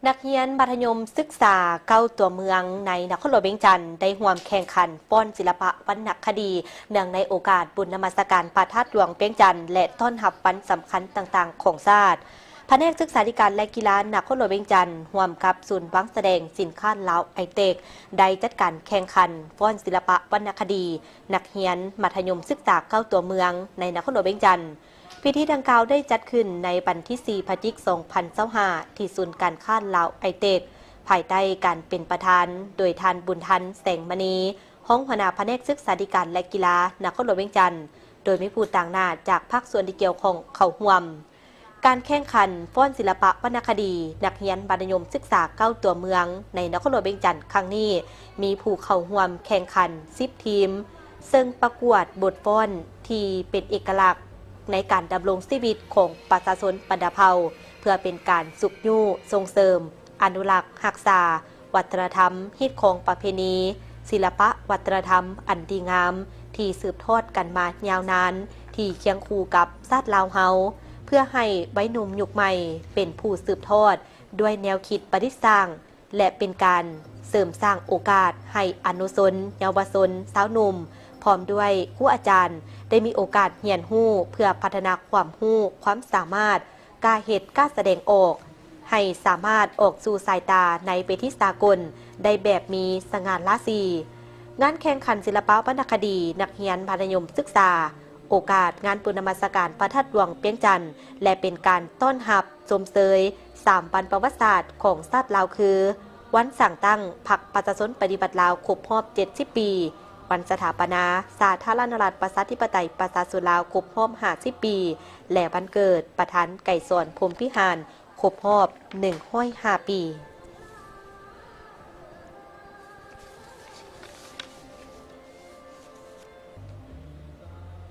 นักเรียนมัธยมศึกษาเก้าตัวเมืองในนครหลวงเวียงจันทร์ได้ร่วมแข่งขันฟ้อนศิลปะวรรณคดีเนื่องในโอกาสบุญนมัสการพระธาตุหลวงเวียงจันทร์และต้อนรับวันสำคัญต่างๆของชาติแผนกศึกษาธิการและกีฬานครหลวงเวียงจันทร์ร่วมกับศูนย์วังแสดงสินค้าลาวไอเทคได้จัดการแข่งขันฟ้อนศิลปะวรรณคดีนักเรียนมัธยมศึกษาเก้าตัวเมืองในนครหลวงเวียงจันทร์พิธีดังกล่าวได้จัดขึ้นในวันที่ 4 พฤศจิกายน 2025 ที่ศูนย์การค้าลาวไอเทคภายใต้การเป็นประธานโดยท่านบุญทันแสงมณีห้องหัวหน้าแผนกศึกษาธิการและกีฬานครหลวงเวียงจันทร์โดยมีผู้ต่างหน้าจากภาคส่วนที่เกี่ยวข้องเข้าร่วมการแข่งขันฟ้อนศิลปะวรรณคดีนักเรียนมัธยมศึกษาเก้าตัวเมืองในนครหลวงเวียงจันทร์ครั้งนี้มีผู้เข้าร่วมแข่งขัน10 ทีมซึ่งประกวดบทฟ้อนที่เป็นเอกลักษณ์ในการดำรงชีวิตของประชาชนปันดาเผาเพื่อเป็นการสุขยู่ส่งเสริมอนุรักษ์รักษาวัฒนธรรมฮิตของประเพณีศิลปะวัฒนธรรมอันดีงามที่สืบทอดกันมายาวนานที่เคียงคู่กับชาติลาวเฮาเพื่อให้วัยหนุ่มยุคใหม่เป็นผู้สืบทอดด้วยแนวคิดประดิษฐ์สร้างและเป็นการเสริมสร้างโอกาสให้อนุชนเยาวชนสาวหนุ่มพร้อมด้วยครูอาจารย์ได้มีโอกาสเรียนรู้เพื่อพัฒนาความรู้ความสามารถกล้าเฮ็ดกล้าแสดงออกให้สามารถออกสู่สายตาในเวทีสากลได้แบบมีสง่าราศีงานแข่งขันศิลปะวรรณคดีนักเรียนมัธยมศึกษาโอกาสงานบุญนมัสการพระธาตุหลวงเวียงจันทร์และเป็นการต้อนรับชมเชย3 วันประวัติศาสตร์ของชาติลาวคือวันสั่งตั้งพรรคประชาชนปฏิบัติลาวครบรอบ70 ปีวันสถาปนาสาธารณรัฐประชาธิปไตยประชาชนลาวครบรอบ50 ปีและวันเกิดประธานไก่สอนพรหมพิหารครบรอบ105 ปี